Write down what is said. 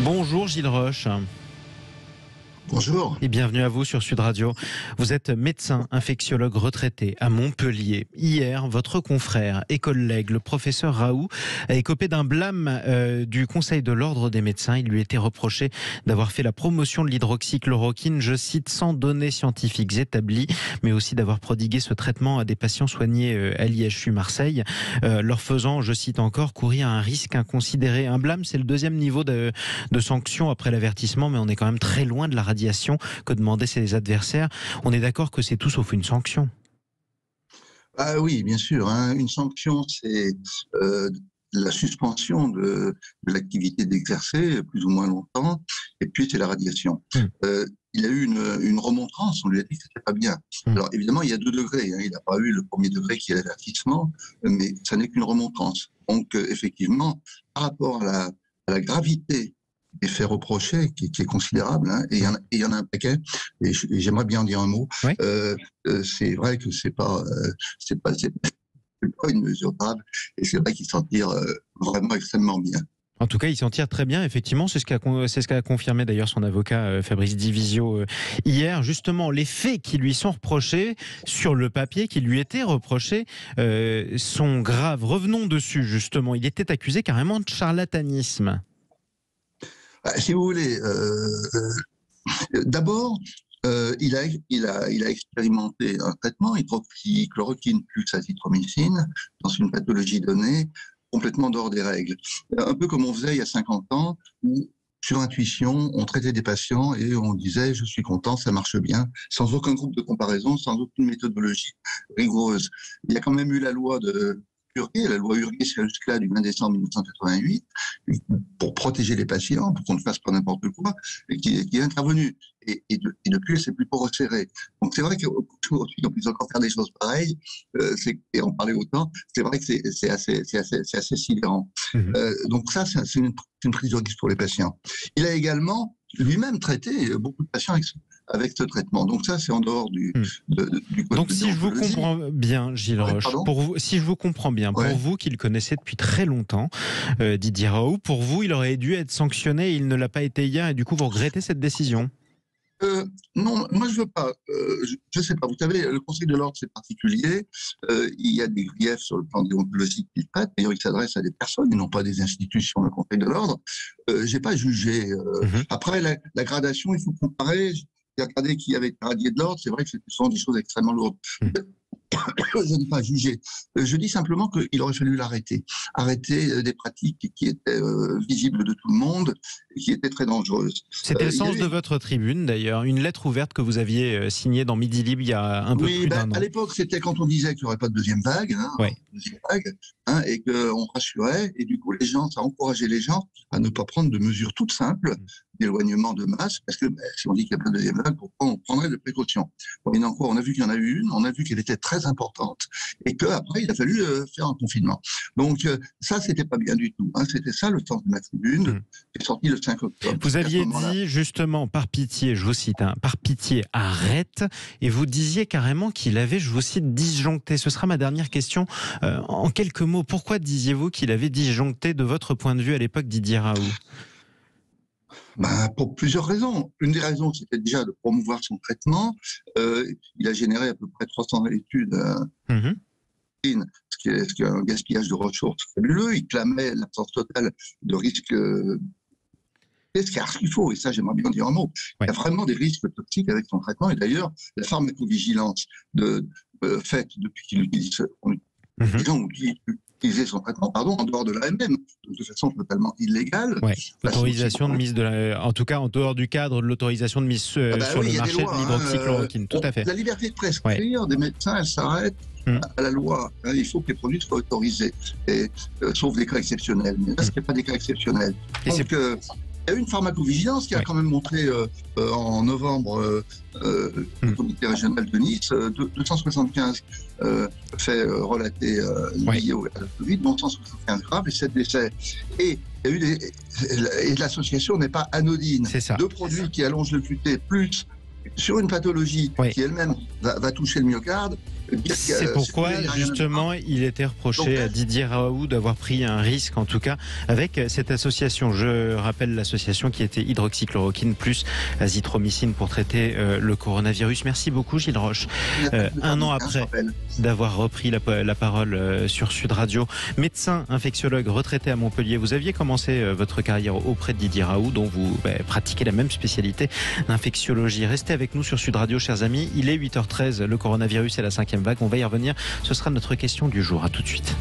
Bonjour Gilles Roche. Bonjour. Et bienvenue à vous sur Sud Radio. Vous êtes médecin infectiologue retraité à Montpellier. Hier, votre confrère et collègue, le professeur Raoult, a écopé d'un blâme du Conseil de l'Ordre des médecins. Il lui était reproché d'avoir fait la promotion de l'hydroxychloroquine, je cite, sans données scientifiques établies, mais aussi d'avoir prodigué ce traitement à des patients soignés à l'IHU Marseille, leur faisant, je cite encore, courir un risque inconsidéré. Un blâme, c'est le deuxième niveau de sanction après l'avertissement, mais on est quand même très loin de la radiation que demandaient ses adversaires. On est d'accord que c'est tout sauf une sanction. Ah oui, bien sûr. Une sanction, c'est la suspension de l'activité d'exercer plus ou moins longtemps, et puis c'est la radiation. Il a eu une remontrance, on lui a dit que c'était pas bien. Alors évidemment, il y a 2 degrés. Il n'a pas eu le premier degré qui est l'avertissement, mais ça n'est qu'une remontrance. Donc effectivement, par rapport à la gravité des faits reprochés, qui est considérable, et il y en a un paquet, et j'aimerais bien en dire un mot. Oui. C'est vrai que c'est pas une mesure grave, et c'est vrai qu'il s'en tire vraiment extrêmement bien. En tout cas, il s'en tire très bien, effectivement. C'est ce qu'a confirmé d'ailleurs son avocat Fabrice Divisio hier. Justement, les faits qui lui sont reprochés, sur le papier, qui lui étaient reprochés, sont graves. Revenons dessus, justement. Il était accusé carrément de charlatanisme. Si vous voulez, d'abord, il a expérimenté un traitement, hydroxychloroquine plus azithromycine, dans une pathologie donnée, complètement dehors des règles. Un peu comme on faisait il y a 50 ans, où, sur intuition, on traitait des patients et on disait « je suis content, ça marche bien », sans aucun groupe de comparaison, sans aucune méthodologie rigoureuse. Il y a quand même eu la loi de Urguet, la loi Urguet-Cialuscla du 20 décembre 1988, pour protéger les patients, pour qu'on ne fasse pas n'importe quoi, et qui est intervenu. Et depuis, c'est plutôt resserré. Donc c'est vrai qu'aujourd'hui, on puisse encore faire des choses pareilles, et en parler autant, c'est vrai que c'est assez sidérant. Donc ça, c'est une prise de risque pour les patients. Il a également lui-même traité beaucoup de patients avec ce traitement. Donc ça, c'est en dehors du Donc si je vous comprends bien, Gilles Roche, si je vous comprends bien, pour vous, qui le connaissez depuis très longtemps, Didier Raoult, pour vous, il aurait dû être sanctionné, il ne l'a pas été hier, et du coup, vous regrettez cette décision? Non, moi je veux pas. Je sais pas. Vous savez, le Conseil de l'Ordre c'est particulier. Il y a des griefs sur le plan déontologique qu'il traite. D'ailleurs, il s'adresse à des personnes et non pas à des institutions. Le Conseil de l'Ordre. J'ai pas jugé. Après la gradation, il faut comparer. J'ai regardé qui avait été radié de l'ordre. C'est vrai que c'était souvent des choses extrêmement lourdes. Je n'ai pas jugé. Je dis simplement qu'il aurait fallu l'arrêter. Arrêter des pratiques qui étaient visibles de tout le monde et qui étaient très dangereuses. C'était le sens de votre tribune, d'ailleurs. Une lettre ouverte que vous aviez signée dans Midi Libre il y a un peu plus d'un an. À l'époque, c'était quand on disait qu'il n'y aurait pas de deuxième vague, et qu'on rassurait. Et du coup, ça encourageait les gens à ne pas prendre de mesures toutes simples d'éloignement de masse, parce que si on dit qu'il n'y a pas de deuxième vague, pourquoi on prendrait de précautions? On a vu qu'il y en a eu une, on a vu qu'elle était très importante, et qu'après, il a fallu faire un confinement. Donc ça, c'était pas bien du tout. C'était ça le sens de ma tribune, qui est sorti le 5 octobre. Vous aviez dit justement, par pitié, je vous cite, par pitié, arrête, et vous disiez carrément qu'il avait, je vous cite, disjoncté. Ce sera ma dernière question. En quelques mots, pourquoi disiez-vous qu'il avait disjoncté de votre point de vue à l'époque, Didier Raoult? Pour plusieurs raisons. Une des raisons, c'était déjà de promouvoir son traitement. Il a généré à peu près 300 études, ce qui est un gaspillage de ressources fabuleux. Il clamait l'absence totale de risques. C'est ce qu'il faut, et ça, j'aimerais bien dire un mot. Il y a vraiment des risques toxiques avec son traitement, et d'ailleurs, la pharmacovigilance faite depuis qu'il utilise, les gens ont utilisé son traitement, en dehors de l'AMM, de façon totalement illégale. L'autorisation de mise en tout cas en dehors du cadre de l'autorisation de mise sur le marché de l'hydroxychloroquine, tout à fait. La liberté de prescrire des médecins, elle s'arrête à la loi. Il faut que les produits soient autorisés, sauf des cas exceptionnels. Mais là, ce n'est pas des cas exceptionnels. Donc, il y a eu une pharmacovigilance qui a quand même montré en novembre le comité régional de Nice 275 faits relatés liés à la Covid, dont 175 graves et 7 décès. Et il y a eu et l'association n'est pas anodine. Deux produits qui allongent le QT plus sur une pathologie qui elle-même va toucher le myocarde, C'est pourquoi, justement, il était reproché à Didier Raoult d'avoir pris un risque, en tout cas, avec cette association. Je rappelle l'association qui était hydroxychloroquine plus azithromycine pour traiter le coronavirus. Merci beaucoup, Gilles Roche. Un an après d'avoir repris la parole sur Sud Radio, médecin infectiologue retraité à Montpellier, vous aviez commencé votre carrière auprès de Didier Raoult, dont vous pratiquez la même spécialité d'infectiologie. Restez avec nous sur Sud Radio, chers amis. Il est 8h13, le coronavirus et la 5e vague. On va y revenir. Ce sera notre question du jour. À tout de suite.